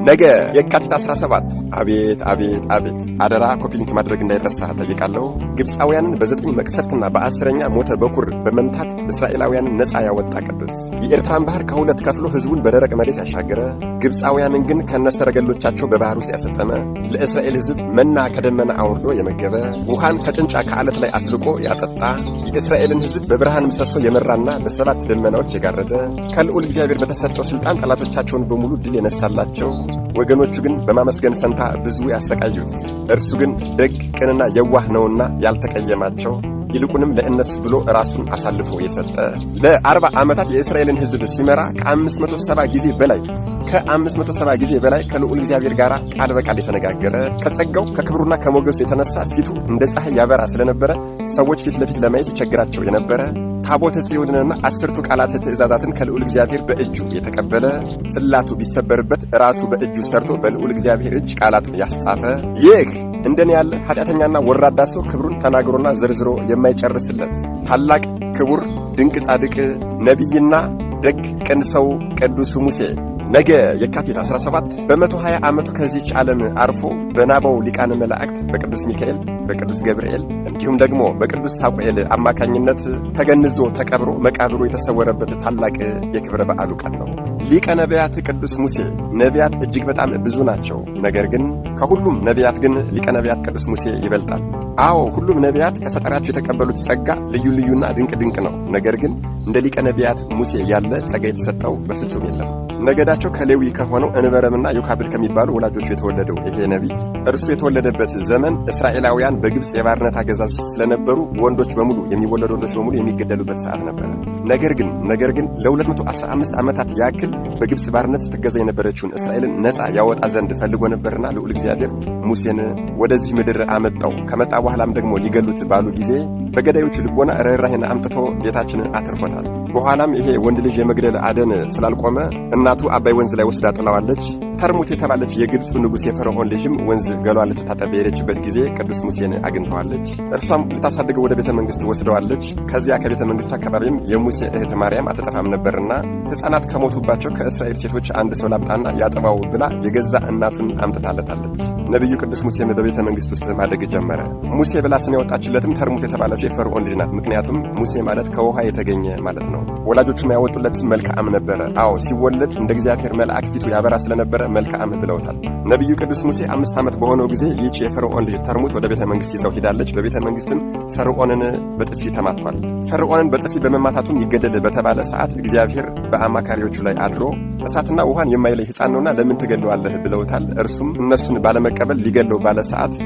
ነገ የካቲት 17 አቤት አቤት አቤት! አደራ ኮፒሊንክ ማድረግ እንዳይረሳ ጠይቃለሁ። ግብፃውያንን በ9 መቅሰፍትና በ10ኛ ሞተ በኩር በመምታት እስራኤላውያንን ነፃ ያወጣ ቅዱስ፣ የኤርትራን ባህር ከሁለት ከፍሎ ሕዝቡን በደረቅ መሬት ያሻገረ፣ ግብፃውያንን ግን ከነሰረገሎቻቸው በባህር ውስጥ ያሰጠመ፣ ለእስራኤል ሕዝብ መና ከደመና አውርዶ የመገበ፣ ውሃን ከጭንጫ ከዓለት ላይ አፍልቆ ያጠጣ፣ የእስራኤልን ሕዝብ በብርሃን ምሰሶ የመራና በ7 ደመናዎች የጋረደ፣ ከልዑል እግዚአብሔር በተሰጠው ሥልጣን ጠላቶቻቸውን በሙሉ ድል የነሳላቸው፣ ወገኖቹ ግን በማመስገን ፈንታ ብዙ ያሰቃዩት፣ እርሱ ግን ደግ ቅንና የዋህ ነውና ያልተቀየማቸው፣ ይልቁንም ለእነሱ ብሎ ራሱን አሳልፎ የሰጠ፣ ለ40 ዓመታት የእስራኤልን ሕዝብ ሲመራ ከ570 ጊዜ በላይ ከልዑል እግዚአብሔር ጋር ቃል በቃል የተነጋገረ፣ ከጸጋው ከክብሩና ከሞገሱ የተነሳ ፊቱ እንደ ፀሐይ ያበራ ስለነበረ ሰዎች ፊት ለፊት ለማየት ይቸግራቸው የነበረ፣ ታቦተ ጽዮንንና 10ቱ ቃላተ ትእዛዛትን ከልዑል እግዚአብሔር በእጁ የተቀበለ፣ ጽላቱ ቢሰበርበት ራሱ በእጁ ሰርቶ በልዑል እግዚአብሔር እጅ ቃላቱን ያስጻፈ፣ ይህ እንደኔ ያለ ኃጢአተኛና ወራዳ ሰው ክብሩን ተናግሮና ዘርዝሮ የማይጨርስለት ታላቅ ክቡር ድንቅ ጻድቅ ነቢይና ደግ ቅን ሰው ቅዱሱ ሙሴ ነገ የካቲት 17 በ120 ዓመቱ ከዚህች ዓለም አርፎ በናባው ሊቃነ መላእክት በቅዱስ ሚካኤል፣ በቅዱስ ገብርኤል እንዲሁም ደግሞ በቅዱስ ሳሙኤል አማካኝነት ተገንዞ ተቀብሮ መቃብሩ የተሰወረበት ታላቅ የክብረ በዓሉ ቀን ነው። ሊቀ ነቢያት ቅዱስ ሙሴ። ነቢያት እጅግ በጣም ብዙ ናቸው። ነገር ግን ከሁሉም ነቢያት ግን ሊቀ ነቢያት ቅዱስ ሙሴ ይበልጣል። አዎ ሁሉም ነቢያት ከፈጣሪያቸው የተቀበሉት ጸጋ ልዩ ልዩና ድንቅ ድንቅ ነው። ነገር ግን እንደ ሊቀ ነቢያት ሙሴ ያለ ጸጋ የተሰጠው በፍጹም የለም። ነገዳቸው ከሌዊ ከሆነው እንበረምና ዮካብድ ከሚባሉ ወላጆቹ የተወለደው ይሄ ነቢይ እርሱ የተወለደበት ዘመን እስራኤላውያን በግብፅ የባርነት አገዛዝ ውስጥ ስለነበሩ ወንዶች በሙሉ የሚወለዱ ወንዶች በሙሉ የሚገደሉበት ሰዓት ነበር። ነገር ግን ለ215 ዓመታት ያክል በግብፅ ባርነት ስትገዛ የነበረችውን እስራኤልን ነፃ ያወጣ ዘንድ ፈልጎ ነበርና ልዑል እግዚአብሔር ሙሴን ወደዚህ ምድር አመጣው። ከመጣ በኋላም ደግሞ ሊገሉት ባሉ ጊዜ በገዳዮቹ ልቦና ርኅራኄን አምጥቶ ቤታችንን አትርፎታል። በኋላም ይሄ ወንድ ልጅ የመግደል አደን ስላልቆመ እናቱ አባይ ወንዝ ላይ ወስዳ ጥላዋለች። ተርሙት የተባለች የግብፁ ንጉሥ የፈርዖን ልጅም ወንዝ ገሏን ልትታጠብ በሄደችበት ጊዜ ቅዱስ ሙሴን አግኝተዋለች። እርሷም ልታሳድገው ወደ ቤተ መንግሥት ወስደዋለች። ከዚያ ከቤተ መንግሥቱ አካባቢም የሙሴ እህት ማርያም አትጠፋም ነበርና ሕፃናት ከሞቱባቸው ከእስራኤል ሴቶች አንድ ሰው ላምጣና ያጥባው ብላ የገዛ እናቱን አምጥታለታለች። ነቢዩ ቅዱስ ሙሴም በቤተ መንግሥት ውስጥ ማደግ ጀመረ። ሙሴ ብላ ስም ያወጣችለትም ተርሙት የተባለችው የፈርዖን ልጅ ናት። ምክንያቱም ሙሴ ማለት ከውሃ የተገኘ ማለት ነው። ወላጆቹም ያወጡለት ስም መልካም ነበረ። አዎ ሲወለድ እንደ እግዚአብሔር መልአክ ፊቱ ያበራ ስለነበረ መልካም ብለውታል። ነቢዩ ቅዱስ ሙሴ 5 ዓመት በሆነው ጊዜ ይህች የፈርዖን ልጅ ተርሙት ወደ ቤተ መንግሥት ይዘው ሄዳለች። በቤተ መንግሥትም ፈርዖንን በጥፊ ተማቷል። ፈርዖንን በጥፊ በመማታቱም ይገደል በተባለ ሰዓት እግዚአብሔር በአማካሪዎቹ ላይ አድሮ እሳትና ውሃን የማይለይ ሕፃን ነውና ለምን ትገለዋለህ ብለውታል። እርሱም እነሱን ባለመቀበል ሊገለው ባለ ሰዓት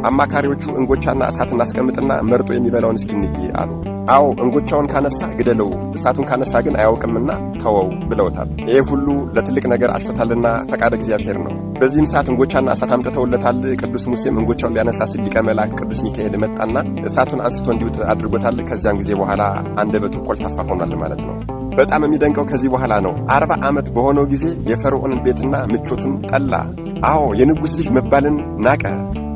አማካሪዎቹ እንጎቻና እሳት እናስቀምጥና መርጦ የሚበላውን እስኪንይ አሉ። አዎ እንጎቻውን ካነሳ ግደለው፣ እሳቱን ካነሳ ግን አያውቅምና ተወው ብለውታል። ይህ ሁሉ ለትልቅ ነገር አጭቶታልና ፈቃደ እግዚአብሔር ነው። በዚህም ሰዓት እንጎቻና እሳት አምጥተውለታል። ቅዱስ ሙሴም እንጎቻውን ሊያነሳ ሲል ሊቀ መላእክት ቅዱስ ሚካኤል መጣና እሳቱን አንስቶ እንዲውጥ አድርጎታል። ከዚያም ጊዜ በኋላ አንደበቱ ቆልታፋ ሆኗል ማለት ነው። በጣም የሚደንቀው ከዚህ በኋላ ነው። 40 ዓመት በሆነው ጊዜ የፈርዖንን ቤትና ምቾቱን ጠላ። አዎ የንጉሥ ልጅ መባልን ናቀ።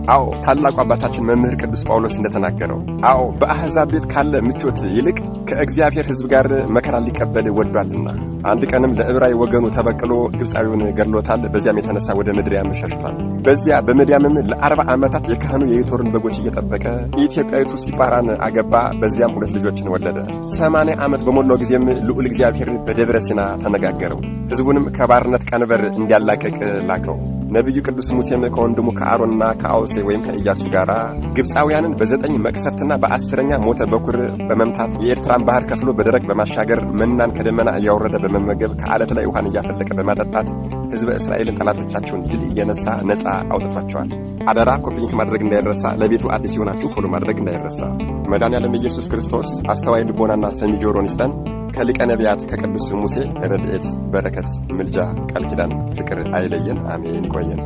አዎ ታላቁ አባታችን መምህር ቅዱስ ጳውሎስ እንደተናገረው አዎ በአሕዛብ ቤት ካለ ምቾት ይልቅ ከእግዚአብሔር ሕዝብ ጋር መከራ ሊቀበል ወዷልና። አንድ ቀንም ለዕብራዊ ወገኑ ተበቅሎ ግብፃዊውን ገድሎታል። በዚያም የተነሳ ወደ ምድያም ሸሽቷል። በዚያ በምድያምም ለ40 ዓመታት የካህኑ የዮቶርን በጎች እየጠበቀ ኢትዮጵያዊቱ ሲጳራን አገባ። በዚያም 2 ልጆችን ወለደ። 80 ዓመት በሞላው ጊዜም ልዑል እግዚአብሔር በደብረ ሲና ተነጋገረው። ሕዝቡንም ከባርነት ቀንበር እንዲያላቀቅ ላከው። ነቢዩ ቅዱስ ሙሴም ከወንድሙ ከአሮንና ከአውሴ ወይም ከኢያሱ ጋር ግብፃውያንን በ9 መቅሰፍትና በ10ኛ ሞተ በኩር በመምታት የኤርትራን ባህር ከፍሎ በደረቅ በማሻገር መናን ከደመና እያወረደ በመመገብ ከዓለት ላይ ውሃን እያፈለቀ በማጠጣት ሕዝበ እስራኤልን ጠላቶቻቸውን ድል እየነሳ ነፃ አውጥቷቸዋል። አደራ ኮፒሊንክ ማድረግ እንዳይረሳ። ለቤቱ አዲስ የሆናችሁ ፎሎ ማድረግ እንዳይረሳ። መድኃኔዓለም ኢየሱስ ክርስቶስ አስተዋይ ልቦናና ሰሚ ጆሮን ይስጠን። ከሊቀ ነቢያት ከቅዱስ ሙሴ ረድኤት፣ በረከት፣ ምልጃ፣ ቃል ኪዳን፣ ፍቅር አይለየን። አሜን። ይቆየን።